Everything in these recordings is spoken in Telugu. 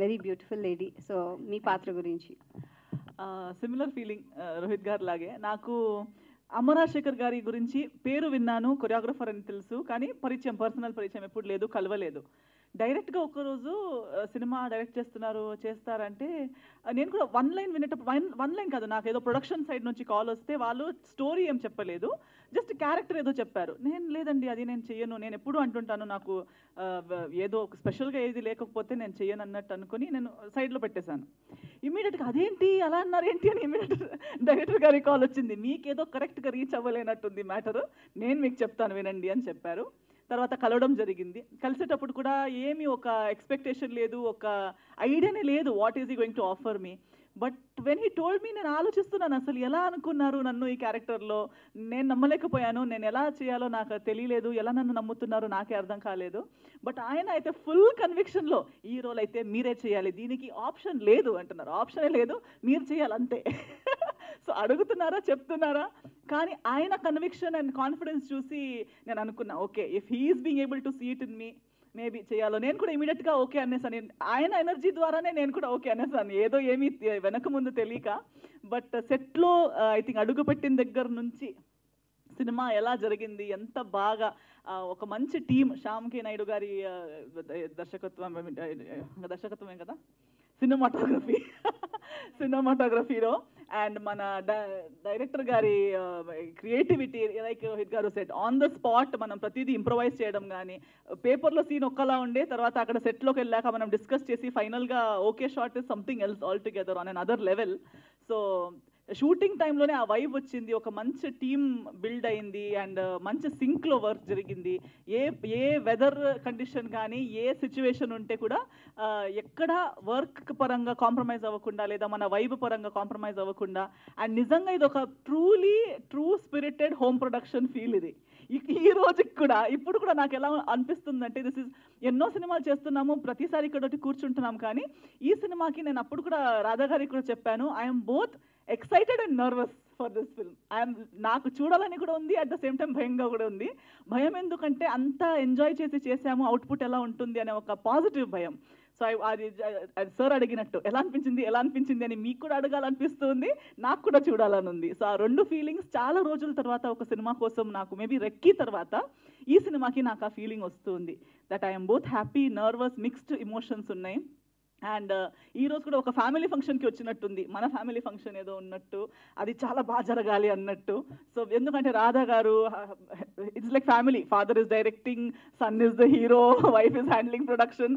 Very beautiful lady. సో మీ పాత్ర గురించి? సిమిలర్ ఫీలింగ్ రోహిత్ గారు లాగే. నాకు అమరాశేఖర్ గారి గురించి పేరు విన్నాను, కొరియోగ్రఫర్ అని తెలుసు, కానీ పర్సనల్ పరిచయం ఎప్పుడు లేదు, కలవలేదు. డైరెక్ట్గా ఒక్కరోజు సినిమా డైరెక్ట్ చేస్తారంటే నేను కూడా వన్ లైన్ వినేటప్పుడు, వన్ లైన్ కాదు, నాకు ఏదో ప్రొడక్షన్ సైడ్ నుంచి కాల్ వస్తే వాళ్ళు స్టోరీ ఏం చెప్పలేదు, జస్ట్ క్యారెక్టర్ ఏదో చెప్పారు. నేను లేదండి అది నేను చెయ్యను, నేను ఎప్పుడు అంటుంటాను నాకు ఏదో స్పెషల్గా ఏది లేకపోతే నేను చెయ్యను అన్నట్టు అనుకుని నేను సైడ్లో పెట్టేశాను. ఇమీడియట్గా అదేంటి అలా అన్నారు ఏంటి అని ఇమీడియట్ డైరెక్టర్ గారి కాల్ వచ్చింది, మీకేదో కరెక్ట్గా రీచ్ అవ్వలేనట్టుంది మ్యాటర్, నేను మీకు చెప్తాను వినండి అని చెప్పారు. తర్వాత కలవడం జరిగింది. కలిసేటప్పుడు కూడా ఏమీ ఒక ఎక్స్పెక్టేషన్ లేదు, ఒక ఐడియానే లేదు వాట్ ఈజ్ ఈ going to offer me. But when he told me, నేను ఆలోచిస్తున్నాను అసలు ఎలా అనుకున్నారు నన్ను ఈ క్యారెక్టర్లో, నేను నమ్మలేకపోయాను, నేను ఎలా చేయాలో నాకు తెలియలేదు, ఎలా నన్ను నమ్ముతున్నారో నాకే అర్థం కాలేదు. బట్ ఆయన అయితే ఫుల్ కన్విక్షన్లో ఈ రోల్ అయితే మీరే చేయాలి, దీనికి ఆప్షన్ లేదు అంటున్నారు. ఆప్షనే లేదు, మీరు చేయాలి అంతే. సో అడుగుతున్నారా, చెప్తున్నారా, కానీ ఆయన కన్విక్షన్ అండ్ కాన్ఫిడెన్స్ చూసి నేను అనుకున్నా, okay if he is being able to see it in me, maybe చేయాలో. నేను కూడా ఇమీడియట్గా ఓకే అనేసాను. ఆయన ఎనర్జీ ద్వారానే నేను కూడా ఓకే అనేసాను, ఏదో ఏమీ వెనక ముందు తెలియక. బట్ సెట్లో ఐ థింక్ అడుగుపెట్టిన దగ్గర నుంచి సినిమా ఎలా జరిగింది, ఎంత బాగా ఒక మంచి టీం, శ్యామ్ కే నాయుడు గారి దర్శకత్వమే కదా, సినిమాటోగ్రఫీలో, అండ్ మన డైరెక్టర్ గారి క్రియేటివిటీ, లైక్ రోహిత్ గారు సెట్ ఆన్ ద స్పాట్ మనం ప్రతిదీ ఇంప్రొవైజ్ చేయడం, కానీ పేపర్లో సీన్ ఒక్కలా ఉండే, తర్వాత అక్కడ సెట్లోకి వెళ్ళాక మనం డిస్కస్ చేసి ఫైనల్గా okay shot is something else all together on an other level. So shooting టైంలోనే ఆ వైబ్ వచ్చింది, ఒక మంచి టీమ్ బిల్డ్ అయింది, అండ్ మంచి సింక్లో వర్క్ జరిగింది. ఏ వెదర్ కండిషన్ కానీ, ఏ సిచ్యువేషన్ ఉంటే కూడా ఎక్కడ వర్క్ పరంగా కాంప్రమైజ్ అవ్వకుండా, లేదా మన వైబ్ పరంగా కాంప్రమైజ్ అవ్వకుండా, అండ్ నిజంగా ఇది ఒక true spirited home production feel ఇది. ఈ రోజుకి కూడా ఇప్పుడు కూడా నాకు ఎలా అనిపిస్తుందంటే, దిస్ ఇస్ ఎన్నో సినిమాలు చేస్తున్నాము, ప్రతిసారి ఇక్కడ కూర్చుంటున్నాం, కానీ ఈ సినిమాకి నేను అప్పుడు కూడా రాధా గారికి కూడా చెప్పాను, I'm both excited and nervous for this film. నాకు చూడాలని కూడా ఉంది, అట్ ద సేమ్ టైం భయంగా కూడా ఉంది. భయం ఎందుకంటే అంత ఎంజాయ్ చేసాము, అవుట్పుట్ ఎలా ఉంటుంది అనే ఒక పాజిటివ్ భయం. సో అది సార్ అడిగినట్టు ఎలా అనిపించింది అని మీకు కూడా అడగాలనిపిస్తుంది, నాకు కూడా చూడాలని ఉంది. సో ఆ రెండు ఫీలింగ్స్ చాలా రోజుల తర్వాత ఒక సినిమా కోసం నాకు మేబీ రెక్కీ తర్వాత ఈ సినిమాకి నాకు ఆ ఫీలింగ్ వస్తుంది, that I'm both happy, nervous, mixed emotions ఉన్నాయి. అండ్ ఈరోజు కూడా ఒక ఫ్యామిలీ ఫంక్షన్కి వచ్చినట్టుంది, మన ఫ్యామిలీ ఫంక్షన్ ఏదో ఉన్నట్టు, అది చాలా బాగా జరగాలి అన్నట్టు. సో ఎందుకంటే రాధా గారు it's like family, father is directing, son is the hero, wife is handling production,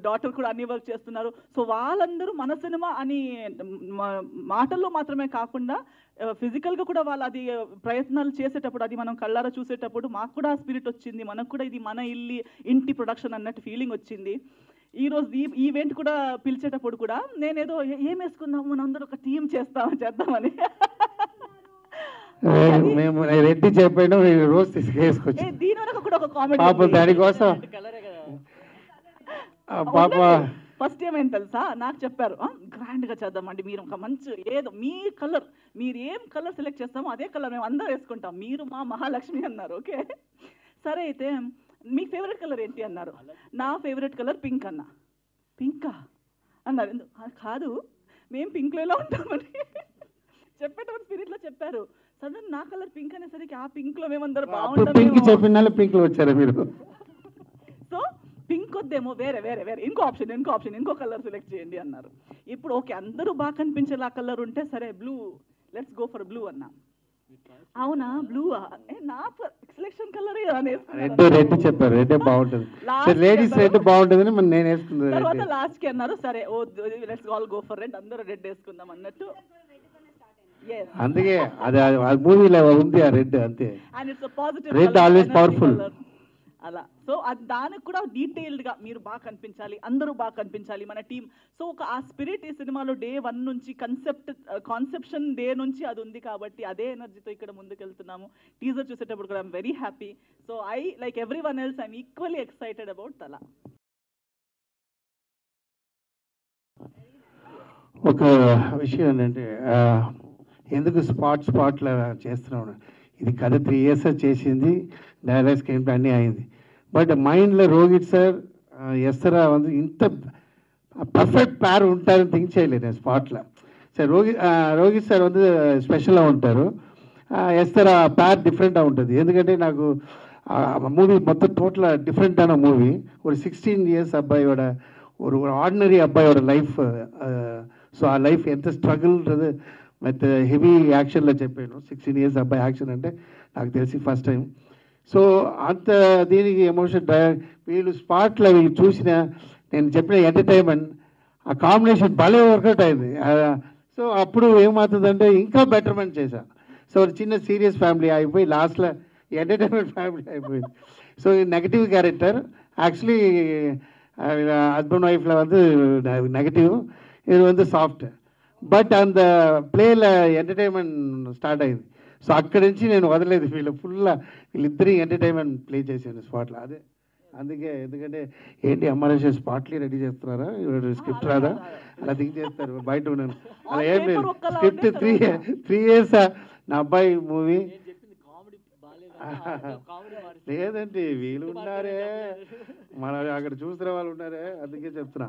daughter కూడా అన్ని వర్క్ చేస్తున్నారు. సో వాళ్ళందరూ మన సినిమా అని మాటల్లో మాత్రమే కాకుండా ఫిజికల్గా కూడా వాళ్ళు అది ప్రయత్నాలు చేసేటప్పుడు, అది మనం కళ్ళారా చూసేటప్పుడు మాకు కూడా స్పిరిట్ వచ్చింది, మనకు కూడా ఇది మన ఇంటి ప్రొడక్షన్ అన్నట్టు ఫీలింగ్ వచ్చింది. ఈరోజు ఈ ఈవెంట్ కూడా పిలిచేటప్పుడు కూడా నేనేదో ఏం వేసుకుందాము, మన అందరూ ఒక టీం చేద్దామని మేము రెడ్డి చెప్పాను, రోజు తీసుకేసుకొచ్చి దీని వరకు కూడా ఒక కామెడీ దానికోసం పాప ఫస్ట్ ఏమైంది తెలుసా, నాకు చెప్పారు గ్రాండ్గా చేద్దామండి, మీరు ఒక మంచి ఏదో మీ కలర్, మీరు ఏం కలర్ సెలెక్ట్ చేస్తామో అదే కలర్ మేము అందరూ వేసుకుంటాం, మీరు మా మహాలక్ష్మి అన్నారు. ఓకే సరే అయితే మీ ఫేవరెట్ కలర్ ఏంటి అన్నారు, నా ఫేవరెట్ కలర్ పింక్ అన్న. పింకా అన్నారు, కాదు మేము పింక్లో ఎలా ఉంటామని చెప్పేటప్పుడు స్పిరిట్లో చెప్పారు. సడన్ నా కలర్ పింక్ అనేసరికి ఆ పింక్లో మేమందరూ బాగుంటాం, పింక్లో వచ్చారా మీరు? సో పింక్ వద్దేమో, వేరే ఇంకో ఆప్షన్ ఇంకో కలర్ సెలెక్ట్ చేయండి అన్నారు. ఇప్పుడు ఓకే అందరూ బాగా కనిపించేలా కలర్ ఉంటే సరే blue, let's go for blue అన్నా. అవునా బ్లూ, నా సెలెక్షన్ కలర్ రెడ్ చెప్పారు, రెడ్ బాగుంటుంది, లేడీస్ రెడ్ బాగుంటుందని నేను వేసుకున్నాను. తర్వాత లాస్ట్ కి అన్నారు సరే ఓ let's all go for red, అందరూ రెడ్ వేసుకుందాం అన్నట్టు. అందుకే అది మూవీలో ఉంది ఆ రెడ్, అంతే. And it's positive, red always powerful అలా. సో దానికి కూడా డీటెయిల్డ్గా మీరు బాగా కనిపించాలి, అందరూ బాగా కనిపించాలి మన టీం. సో ఒక ఆ స్పిరిట్ ఈ సినిమాలో డే 1 నుంచి కాన్సెప్షన్ డే నుంచి అది ఉంది కాబట్టి అదే ఎనర్జీతో ఇక్కడ ముందుకు వెళ్తున్నాము. టీజర్ చూసేటప్పుడు కూడా I'm very happy. So I like every one else I'm equally excited about తలా. ఒక విషయం ఏంటంటే ఎందుకు స్పాట్లో చేస్తున్నాను, ఇది కథ 3 years చేసింది, డైలాగ్ స్క్రీన్ ప్లే అన్నీ అయింది. బట్ మైండ్లో రోహిత్ సార్ ఎస్రా ఇంత పర్ఫెక్ట్ ప్యార్ ఉంటారని థింక్ చేయలేదు నేను స్పాట్లో. సరే రోహిత్ సార్ வந்து స్పెషల్గా ఉంటారు, ఎస్తర్ ప్యార్ డిఫరెంట్గా ఉంటుంది. ఎందుకంటే నాకు மூவி மொத்தம் டோட்டலாக டிஃப்ரெண்ட்டான மூவி. ஒரு 16 இயர்ஸ் அப்பாயோட ஒரு ஆர்டினரி அப்பாயோட லைஃப். సో ఆ లైఫ్ ఎంత స్ట్రగుల్ன்றது విత్ హెవీ యాక్షన్లో చెప్పాను. 16 ఇయర్స్ అబ్బాయి యాక్షన్ అంటే నాకు తెలిసి ఫస్ట్ టైం. సో అంత దీనికి ఎమోషన్ వీళ్ళు స్పాట్లో వీళ్ళు చూసిన నేను చెప్పిన ఎంటర్టైన్మెంట్ ఆ కాంబినేషన్ భలే వర్కౌట్ అయింది. సో అప్పుడు ఏమవుతుందంటే ఇంకా బెటర్మెంట్ చేశాను. సో ఒక చిన్న సీరియస్ ఫ్యామిలీ అయిపోయి లాస్ట్లో ఎంటర్టైన్మెంట్ ఫ్యామిలీ అయిపోయింది. So negative character actually husband ஒய்ஃபில் வந்து நெகட்டிவ், இது வந்து సాఫ్ట్. బట్ அந்த ప్లేలో ఎంటర్టైన్మెంట్ స్టార్ట్ అయింది. సో అక్కడి నుంచి నేను వదలేదు, వీళ్ళిద్దరి ఎంటర్టైన్మెంట్ ప్లే చేశాను స్పాట్లో. అదే అందుకే, ఎందుకంటే ఏంటి అమ్మాయి స్పాట్లీ రెడీ చేస్తున్నారా, స్క్రిప్ట్ రాదా అలా థింక్ చేస్తారు బయట ఉన్నాను. అలా ఏం లేదు, స్క్రిప్ట్ 3 years నా అబ్బాయి మూవీ. లేదండి వీళ్ళు ఉన్నారే, మన అక్కడ చూసిన వాళ్ళు ఉన్నారే, అందుకే చెప్తున్నా.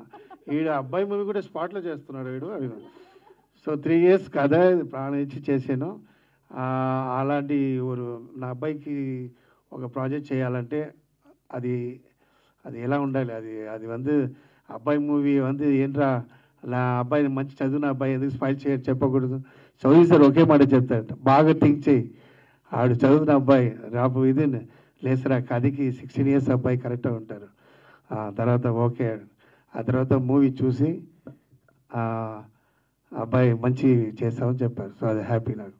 వీడు అబ్బాయి మూవీ కూడా స్పాట్లో చేస్తున్నాడు వీడు అది. సో 3 years కథ ప్రాణం ఇచ్చి చేశాను. అలాంటి నా అబ్బాయికి ఒక ప్రాజెక్ట్ చేయాలంటే అది ఎలా ఉండాలి, అది வந்து అబ్బాయి మూవీ வந்து ఏంట్రా నా అబ్బాయి మంచి చదువున అబ్బాయి ఎందుకు స్పైల్ చెప్పకూడదు. చదువు సార్ ఒకే మాట చెప్తాడు, బాగా థింక్ చేయి, ఆడు చదువుతున్న అబ్బాయి రాబో ఇది లేసరా కథకి 16 years అబ్బాయి కరెక్ట్గా ఉంటారు. తర్వాత ఓకే, ఆ తర్వాత మూవీ చూసి అబ్బాయి మంచి చేస్తామని చెప్పారు. సో అది హ్యాపీ నాకు.